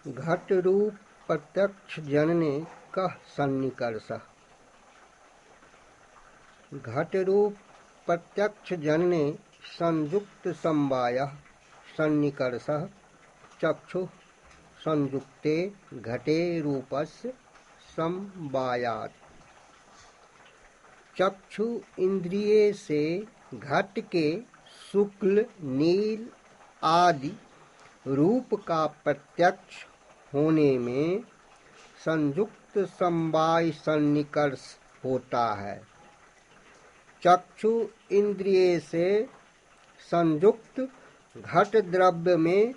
घट रूप प्रत्यक्ष जनने कः सन्निकर्षः। घट रूप प्रत्यक्ष जनने संयुक्त समवायः सन्निकर्षः चक्षु संयुक्ते घटे रूपस्य समवायात्। चक्षु इंद्रिय से घट के शुक्ल नील आदि रूप का प्रत्यक्ष होने में संयुक्त समवाय सन्निकर्ष होता है। चक्षु इंद्रिय से संयुक्त घट द्रव्य में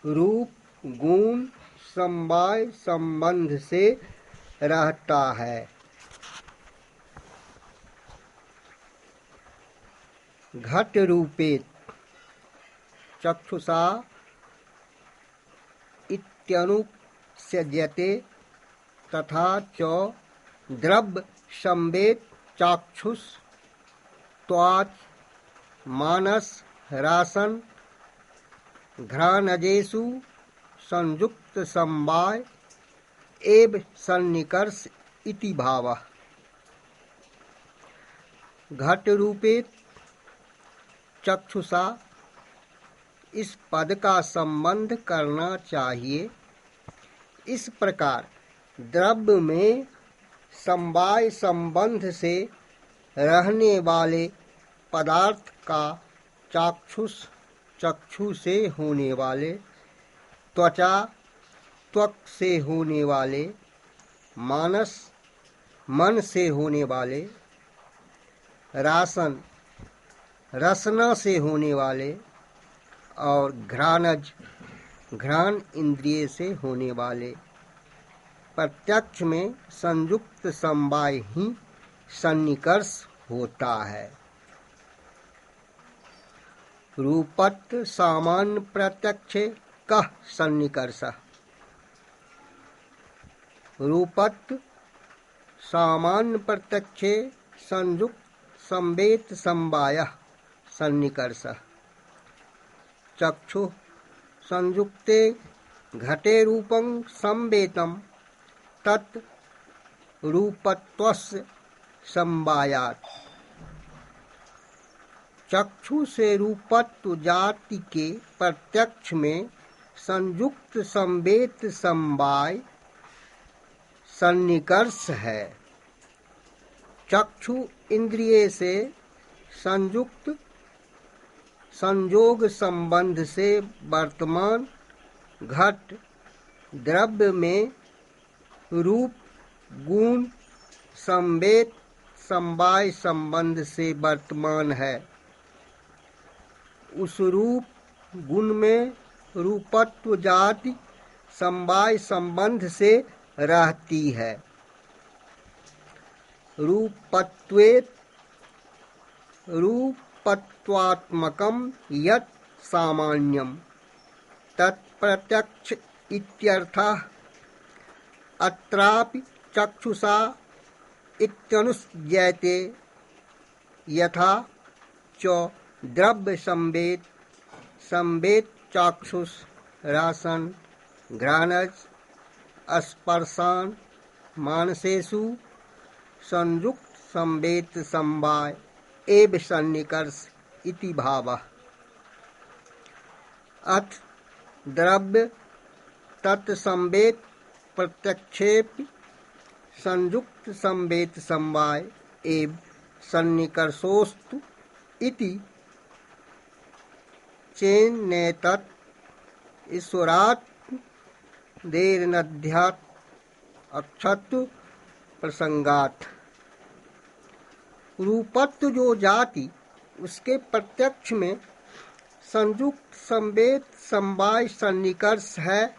रूप गुण समवाय संबंध से रहता है। घट रूपेत चक्षुषा इत्यनुस्यज्यते तथा च द्रव्य संवेद चाक्षुष त्वच मानस रासन घ्राणजेषु संयुक्त समवाय एव सन्निकर्ष इति भावः। घट रूपेत चक्षुषा इस पद का संबंध करना चाहिए। इस प्रकार द्रव्य में समवाय संबंध से रहने वाले पदार्थ का चाक्षुष चक्षु से होने वाले, त्वचा त्वक से होने वाले, मानस मन से होने वाले, रासन रसना से होने वाले और घ्राणज घ्राण इंद्रिय से होने वाले प्रत्यक्ष में संयुक्त समवाय ही सन्निकर्ष होता है। रूपत्व सामान्य प्रत्यक्षे कः सन्निकर्षः। रूपत्व सामान्य प्रत्यक्षे संयुक्त संवेद समवायः सन्निकर्षः। चक्षु संयुक्ते घटे रूपं संवेतं तत् रूपत्वस्य समवायात्। चक्षु से रूपत्व जाति के प्रत्यक्ष में संयुक्त संवेद समवाय सन्निकर्ष है। चक्षु इंद्रिय से संयुक्त संयोग संबंध से वर्तमान घट द्रव्य में रूप गुण संवेद समवाय संबंध से वर्तमान है। उस रूप गुण में रूपत्व जाति समवाय संबंध से रहती है। रूपत्वेत रूपत्वात्मकं यत् सामान्यं तत्प्रत्यक्ष इत्यर्थः। अत्रापि चक्षुषा इत्यनुस्यते यथा च द्रव्य संवेद संवेद चाक्षुष रासन घ्राणज स्पर्शान मानसेषु संयुक्त संवेद समवाय एव सन्निकर्ष इति भावः। अथ द्रव्य तत्संवेद प्रत्यक्षेपि संयुक्त संवेद समवाय एव सन्निकर्षोस्तु इति चेन्नेतत् ईश्वरात् देरनध्यात् अक्षत्व प्रसंगात्। रूपत्व जो जाति उसके प्रत्यक्ष में संयुक्त संवेद समवाय सन्निकर्ष है,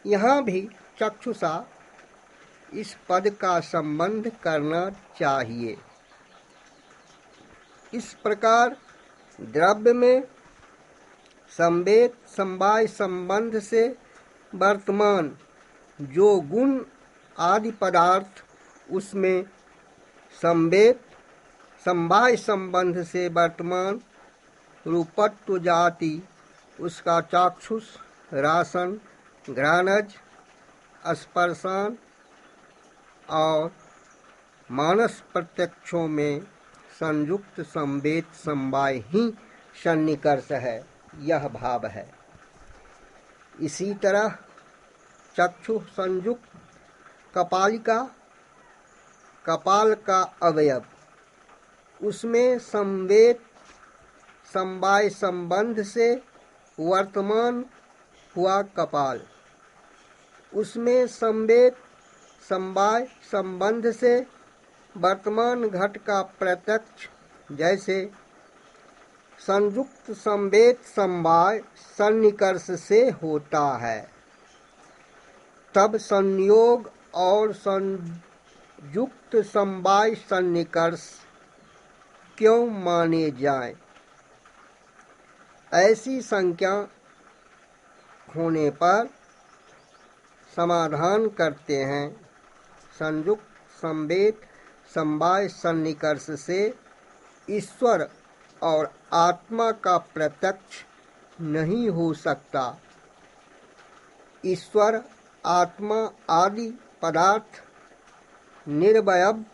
यहाँ भी चक्षुषा इस पद का संबंध करना चाहिए। इस प्रकार द्रव्य में संवेद समवाय संबंध से वर्तमान जो गुण आदि पदार्थ उसमें संवेद समवाय संबंध से वर्तमान रूपत्व जाति उसका चाक्षुष रासन घ्राणज, स्पर्शन और मानस प्रत्यक्षों में संयुक्त संवेद समवाय ही सन्निकर्ष है, यह भाव है। इसी तरह चक्षु संयुक्त कपालिका, कपाल का अवयव, उसमें संवेद समवाय संबंध से वर्तमान हुआ कपाल, उसमें संवेद समवाय संबंध से वर्तमान घट का प्रत्यक्ष जैसे संयुक्त संवेद समवाय सन्निकर्ष से होता है। तब संयोग और संयुक्त समवाय सन्निकर्ष क्यों माने जाएं? ऐसी शंका होने पर समाधान करते हैं, संयुक्त संवेद समवाय सन्निकर्ष से ईश्वर और आत्मा का प्रत्यक्ष नहीं हो सकता। ईश्वर, आत्मा आदि पदार्थ निर्वयव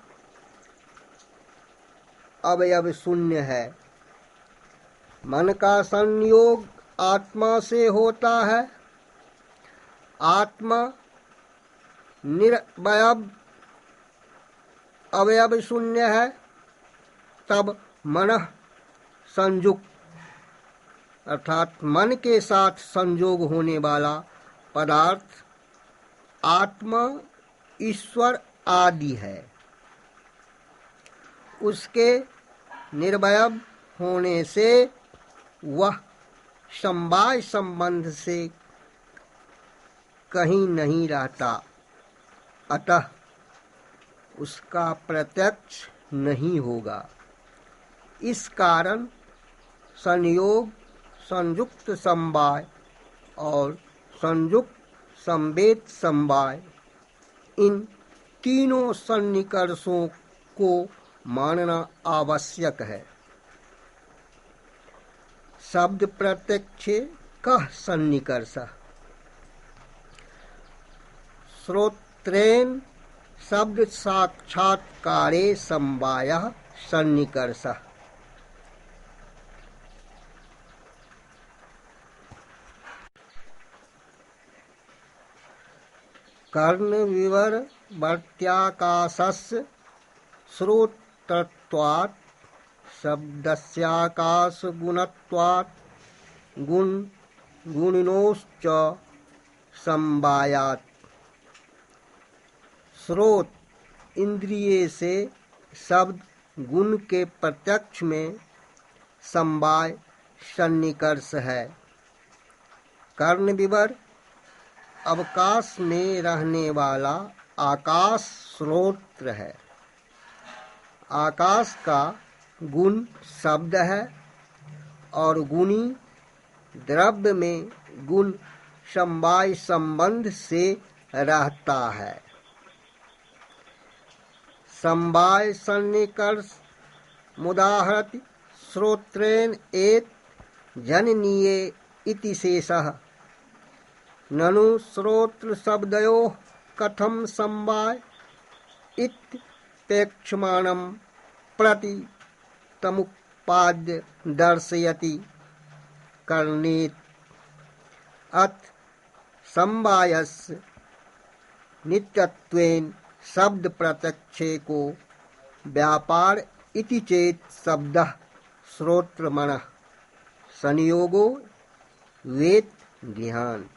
अवयव शून्य है। मन का संयोग आत्मा से होता है। आत्मा निर्वयव अवयव शून्य है। तब मन संयुक्त अर्थात मन के साथ संयोग होने वाला पदार्थ आत्मा, ईश्वर आदि है। उसके निर्वयव होने से वह समवाय संबंध से कहीं नहीं रहता, अतः उसका प्रत्यक्ष नहीं होगा। इस कारण संयोग, संयुक्त समवाय और संयुक्त संवेद समवाय, इन तीनों सन्निकर्षों को मानना आवश्यक है। शब्द प्रत्यक्षे कः सन्निकर्षः? श्रोत्रेण शब्द साक्षात्कारे समवायः सन्निकर्षः। कर्णविवर वर्त्याकाशस्य श्रोत्रत्वात् शब्दस्याकाशगुणत्वात् गुणिनोश्च समवायात्। श्रोत इंद्रिय से शब्द गुण के प्रत्यक्ष में समवाय सन्निकर्ष है। कर्णविवर अवकाश में रहने वाला आकाश श्रोत्र है। आकाश का गुण शब्द है और गुणी द्रव्य में गुण समवाय संबंध से रहता है। समवाय सन्निकर्ष मुदाहरति श्रोत्रेण एत जननीये इति शेषः। ननु श्रोत्र शब्दयोः कथम समवाय इत्यपेक्षमाणं प्रति तमुत्पाद्य दर्शयति कर्णेत। अथ समवायस्य नित्यत्वेन शब्द प्रत्यक्षे को व्यापार इति चेत शब्दः श्रोत्र मनः संयोगो वेद गृहान।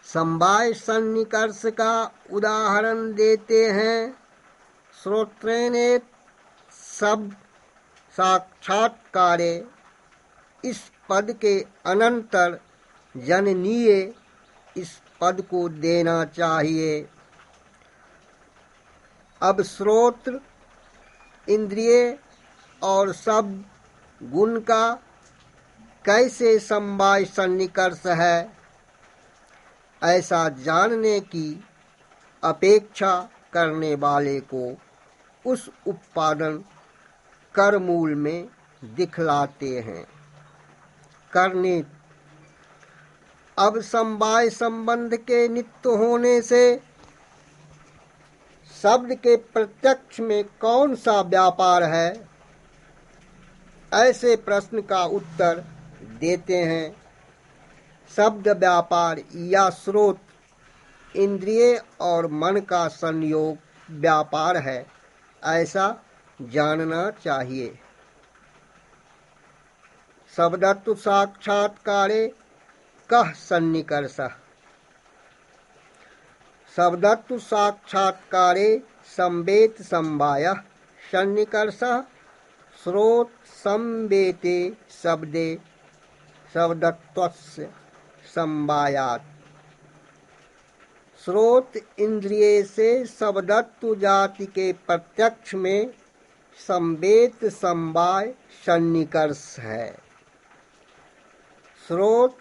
समवाय सन्निकर्ष का उदाहरण देते हैं। श्रोत्रेण शब्द साक्षात्कारे, इस पद के अनंतर जननीय इस पद को देना चाहिए। अब श्रोत्र इंद्रिय और शब्द गुण का कैसे समवाय सन्निकर्ष है, ऐसा जानने की अपेक्षा करने वाले को उस उपादान कर मूल में दिखलाते हैं। करने अब समवाय संबंध के नित्य होने से शब्द के प्रत्यक्ष में कौन सा व्यापार है? ऐसे प्रश्न का उत्तर देते हैं, शब्द व्यापार या स्रोत इंद्रिय और मन का संयोग व्यापार है, ऐसा जानना चाहिए। शब्दत्व साक्षात्कारे कः सन्निकर्षः। शब्दत्व साक्षात्कारे संवेत समवायः सन्निकर्षः स्रोत संवेते शब्दे शब्दत्वस्य समवायात्। स्रोत इंद्रिय से शब्दत्व जाति के प्रत्यक्ष में संवेत समवाय सन्निकर्ष है। स्रोत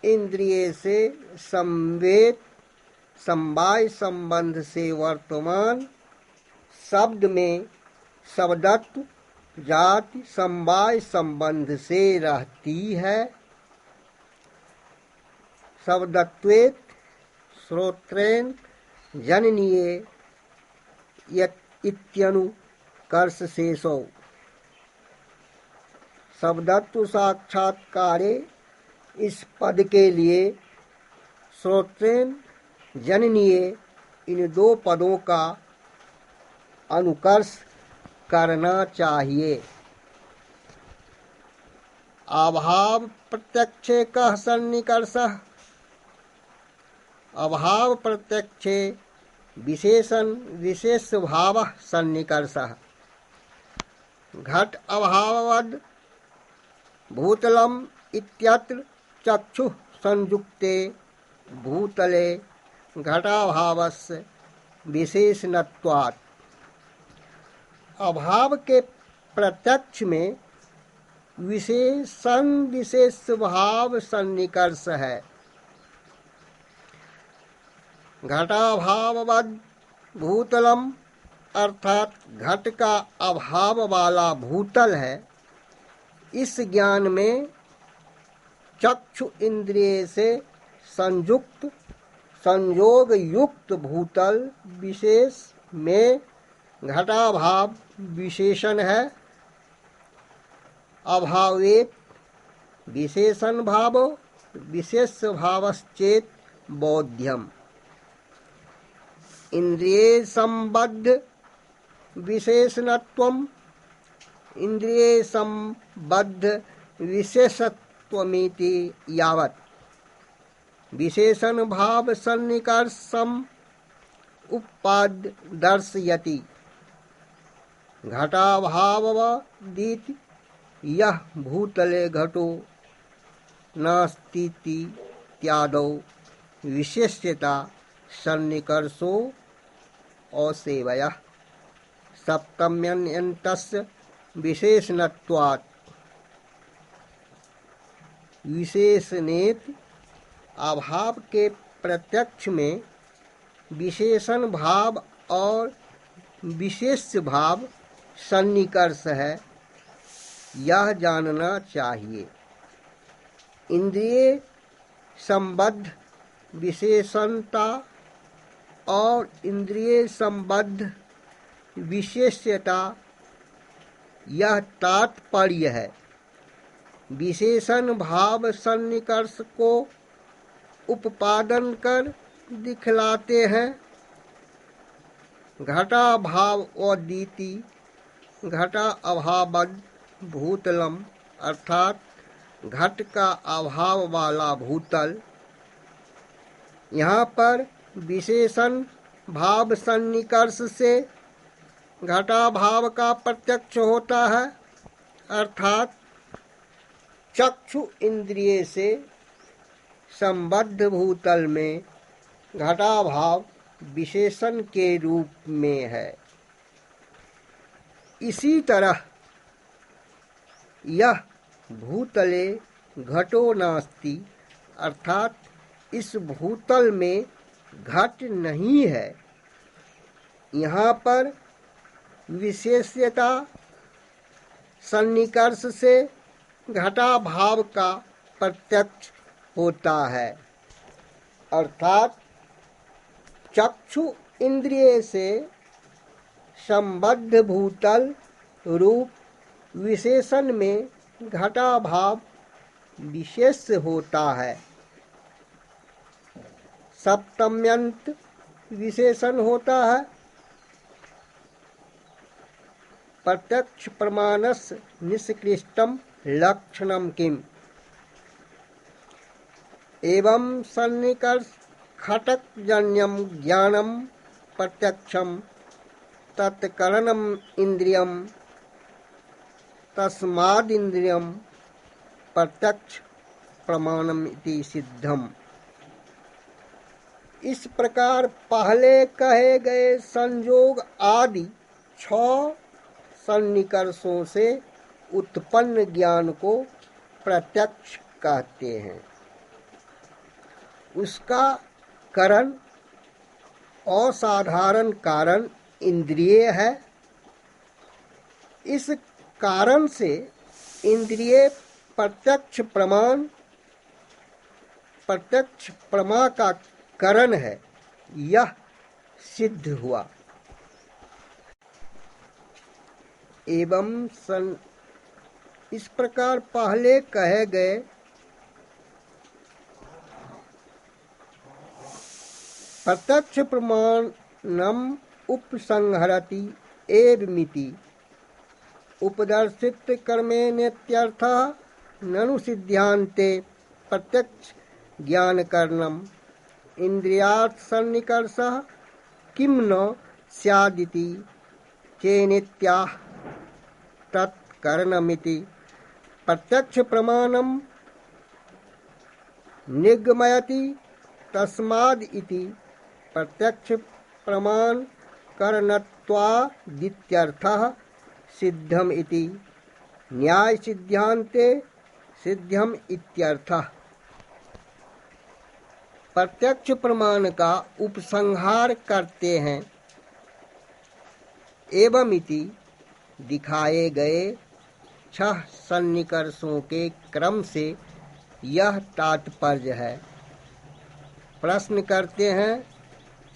इंद्रिय से संवेत समवाय संबंध से वर्तमान शब्द में शब्दत्व जाति समवाय संबंध से रहती है। शब्दत्वेत श्रोत्रेण जननीये इत्यनुकर्ष शेषौ। शब्दत्व साक्षात्कारे इस पद के लिए श्रोत्रेण जननीय इन दो पदों का अनुकर्ष करना चाहिए। अभाव प्रत्यक्षे कः सन्निकर्षः। अभाव प्रत्यक्षे विशेषण विशेष भावः सन्निकर्षः। घट अभाववद् भूतलम् इत्यत्र चक्षुः संयुक्ते भूतले घटाभावस्य विशेषणत्वात्। अभाव के प्रत्यक्ष में विशेषण विशेष भाव सन्निकर्ष है। घटाभाववद् भूतलम अर्थात घट का अभाव वाला भूतल है। इस ज्ञान में चक्षु इंद्रिय से संयुक्त संयोग युक्त भूतल विशेष में घटाभाव विशेषण है। अभावेत विशेषण भावो विशेष भावश्चेत बोध्यम। इंद्रिय संबद्ध विशेषणत्वम इंद्रिय संबद्ध विशेषत्वमिति यावत् विशेषण भाव सन्निकर्षम उपाद्य दर्शयति। घटाभाववदिति यः भूतले घटो नास्तीति इत्यादौ विशेष्यता सन्निकर्षो असेवयः सप्तम्यन्यन्तस्य विशेषणत्वात्। विशेषणेत अभाव के प्रत्यक्ष में विशेषण भाव और विशेष भाव सन्निकर्ष है, यह जानना चाहिए। इंद्रिय संबद्ध विशेषणता और इंद्रिय संबद्ध विशेष्यता यह तात्पर्य है। विशेषण भाव सन्निकर्ष को उपादन कर दिखलाते हैं। घटा भाव अदिति घटा अभावद भूतलम अर्थात घट का अभाव वाला भूतल। यहाँ पर विशेषण भाव सन्निकर्ष से घटाभाव का प्रत्यक्ष होता है, अर्थात चक्षु इंद्रिय से संबद्ध भूतल में घटाभाव विशेषण के रूप में है। इसी तरह यह भूतले घटो नास्ति अर्थात इस भूतल में घट नहीं है। यहाँ पर विशेष्यता सन्निकर्ष से घटाभाव का प्रत्यक्ष होता है। अर्थात चक्षु इंद्रिय से संबद्ध भूतल रूप विशेषण में घटाभाव विशेष होता है। सप्तम्यंत विशेषण होता है। प्रत्यक्ष प्रमाणस्य निष्कृष्टम लक्षणम किम एवं सन्निकर्ष खटकजन्यम ज्ञानम प्रत्यक्षम तत्करणम इंद्रियम तस्मादिंद्रियम प्रत्यक्ष प्रमाणम इति सिद्धम। इस प्रकार पहले कहे गए संयोग आदि 6 सन्निकर्षों से उत्पन्न ज्ञान को प्रत्यक्ष कहते हैं। उसका कारण असाधारण कारण इंद्रिय है। इस कारण से इंद्रिय प्रत्यक्ष प्रमा का कारण है, यह सिद्ध हुआ। एवं इस प्रकार पहले कहे गए प्रत्यक्ष प्रमाणम उपसंहरति एवमिति उपदर्शित कर्मेण्यर्थः ननु सिद्ध्यांते प्रत्यक्ष ज्ञान कारणम इंद्रियार्थ सन्निकर्षः किम न स्यादिति चेनित्याह तत्करणमिति प्रत्यक्ष प्रमाणम निगमयति तस्माद् इति प्रत्यक्ष प्रमाण करणत्वादित्यर्थः सिद्धम इति न्याय सिद्धांते सिद्धम इत्यर्थः। प्रत्यक्ष प्रमाण का उपसंहार करते हैं एवं इति दिखाए गए 6 सन्निकर्षों के क्रम से यह तात्पर्य है। प्रश्न करते हैं,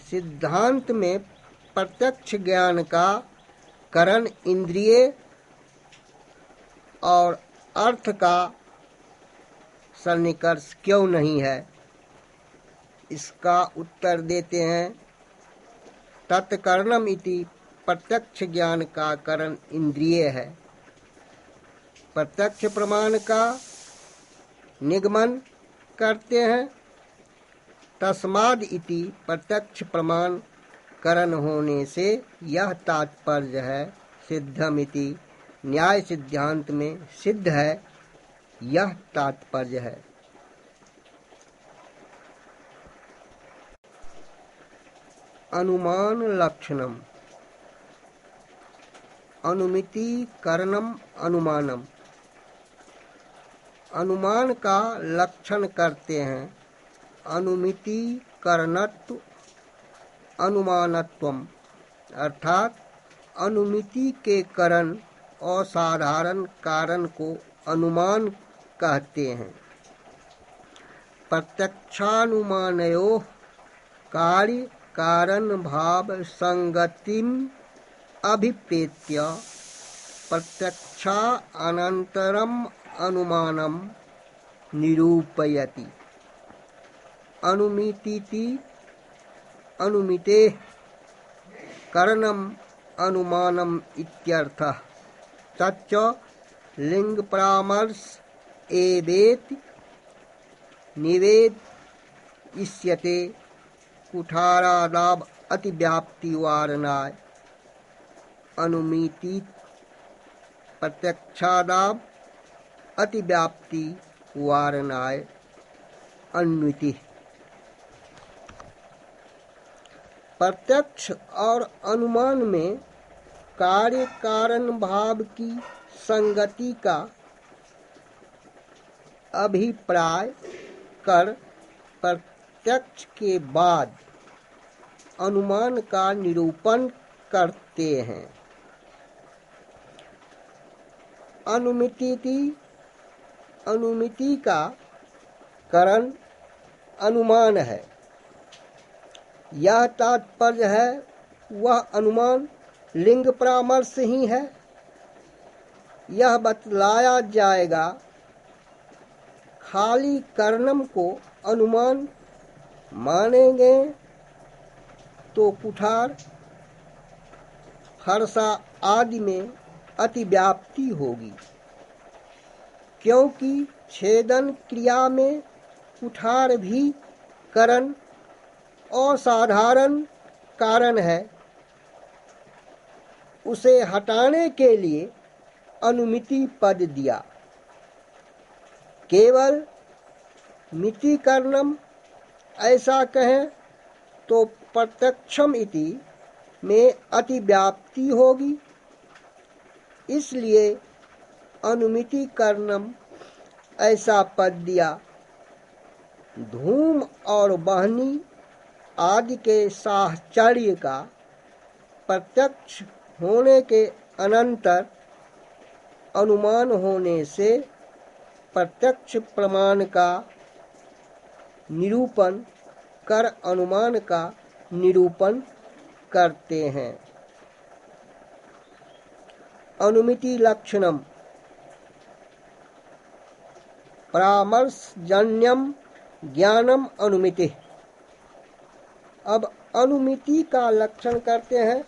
सिद्धांत में प्रत्यक्ष ज्ञान का कारण इंद्रिय और अर्थ का सन्निकर्ष क्यों नहीं है? इसका उत्तर देते हैं, तत्करणम इति प्रत्यक्ष ज्ञान का कारण इंद्रिय है। प्रत्यक्ष प्रमाण का निगमन करते हैं। तस्माद् इति प्रत्यक्ष प्रमाण करण होने से यह तात्पर्य है। सिद्धम इति न्याय सिद्धांत में सिद्ध है, यह तात्पर्य है। अनुमान लक्षणम अनुमिति करणम अनुमानम। अनुमान का लक्षण करते हैं। अनुमिति करणत्व अनुमानत्वम अर्थात अनुमिति के कारण असाधारण कारण को अनुमान कहते हैं। प्रत्यक्षानुमानयोः कार्य कारण भाव संगतिम अभिप्रेत्य प्रत्यक्षा अनंतरम अनुमानम निरूपयति। अनुमितिति अनुमिते करणम अनुमानम इत्यर्थः। तच्च लिंग परामर्श एवेति निवेद इष्यते कुठारादाव अतिव्याप्ति वारणाय। अनुमिति प्रत्यक्षादाव अतिव्याप्ति वारणाय अन्विति। प्रत्यक्ष और अनुमान में कार्य कारण भाव की संगति का अभिप्राय कर प्रत्यक्ष के बाद अनुमान का निरूपण करते हैं। अनुमिति का कारण अनुमान है। यह तात्पर्य है वह अनुमान लिंग परामर्श ही है। यह बतलाया जाएगा खाली कर्णम को अनुमान मानेंगे तो कुठार हर्षा आदि में अतिव्याप्ति होगी, क्योंकि छेदन क्रिया में कुठार भी करण और साधारण कारण है। उसे हटाने के लिए अनुमिति पद दिया। केवल मिति कर्णम ऐसा कहें तो प्रत्यक्षम इति में अतिव्याप्ति होगी, इसलिए अनुमिति कर्णम ऐसा पद दिया। धूम और वाहनी आदि के साहचर्य का प्रत्यक्ष होने के अनंतर अनुमान होने से प्रत्यक्ष प्रमाण का निरूपण कर अनुमान का निरूपण करते हैं। अनुमिति लक्षणम परामर्शजन्यम ज्ञानम अनुमिति। अब अनुमिति का लक्षण करते हैं।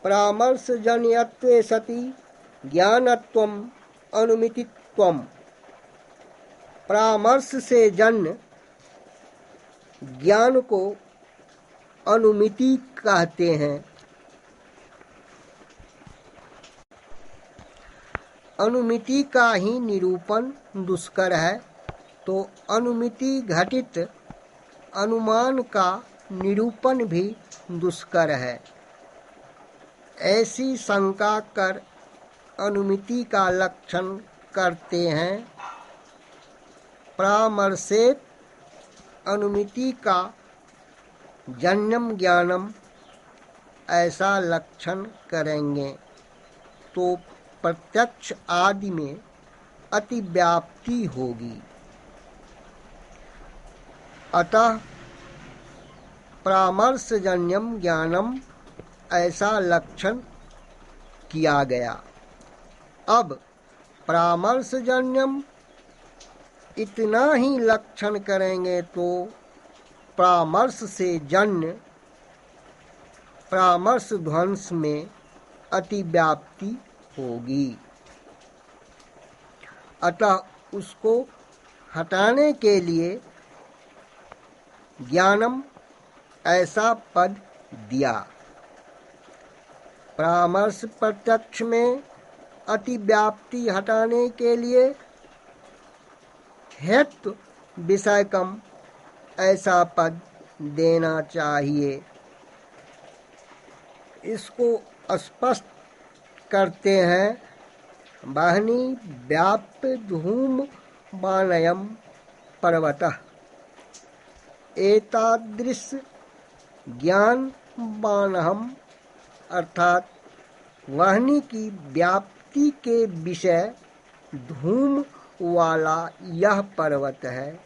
परामर्शजन्यत्वे सति ज्ञानत्वम अनुमितित्वम। परामर्श से जन्य ज्ञान को अनुमिति कहते हैं। अनुमिति का ही निरूपण दुष्कर है, तो अनुमिति घटित अनुमान का निरूपण भी दुष्कर है। ऐसी शंका कर अनुमिति का लक्षण करते हैं। परामर्शेत अनुमिति का जन्यम ज्ञानम ऐसा लक्षण करेंगे तो प्रत्यक्ष आदि में अतिव्याप्ति होगी। अतः परामर्शजन्यम ज्ञानम ऐसा लक्षण किया गया। अब परामर्शजन्यम इतना ही लक्षण करेंगे तो परामर्श से जन्य परामर्श ध्वंस में अतिव्याप्ति होगी। अतः उसको हटाने के लिए ज्ञानम ऐसा पद दिया। परामर्श प्रत्यक्ष में अतिव्याप्ति हटाने के लिए हेतु विषयकम ऐसा पद देना चाहिए। इसको स्पष्ट करते हैं। वाहनी व्याप्य धूम बानयम पर्वतः। एतादृश ज्ञान बानहम अर्थात वाहनी की व्याप्ति के विषय धूम वाला यह पर्वत है।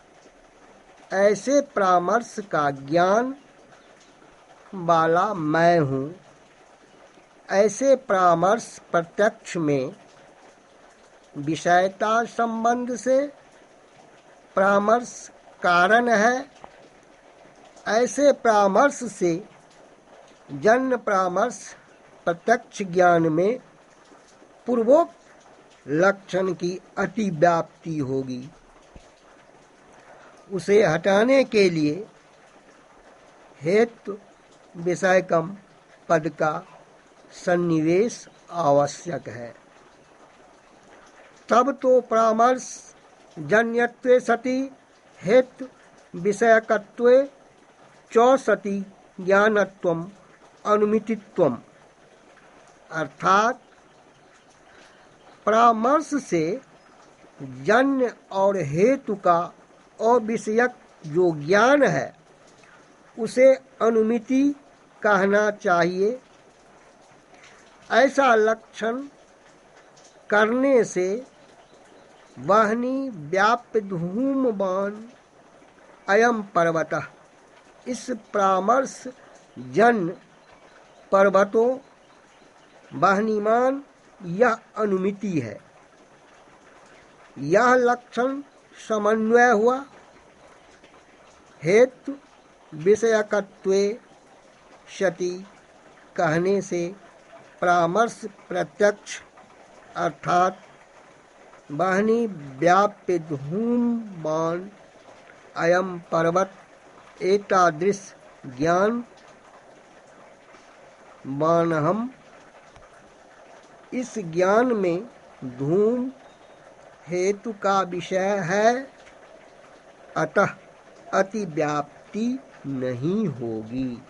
ऐसे परामर्श का ज्ञान वाला मैं हूँ। ऐसे परामर्श प्रत्यक्ष में विषयता संबंध से परामर्श कारण है। ऐसे परामर्श से जन्य परामर्श प्रत्यक्ष ज्ञान में पूर्वोक्त लक्षण की अतिव्याप्ति होगी। उसे हटाने के लिए हेतु विषयकम पद का सन्निवेश आवश्यक है। तब तो परामर्श जन्यत्वे सति हेतु विषयकत्वे च सति ज्ञानत्वम अनुमितित्वम। अर्थात परामर्श से जन्य और हेतु का अविषयक जो ज्ञान है उसे अनुमिति कहना चाहिए। ऐसा लक्षण करने से वाहनी व्याप्य धूमबान अयम पर्वतः, इस परामर्श जन पर्वतों वहनीमान यह अनुमिति है। यह लक्षण समन्वय हुआ। हेतु विषयकत्वे सति कहने से परामर्श प्रत्यक्ष अर्थात वहनी व्याप्य धूममान अयम पर्वत एतादृश ज्ञान मानहम, इस ज्ञान में धूम हेतु का विषय है, अतः अतिव्याप्ति नहीं होगी।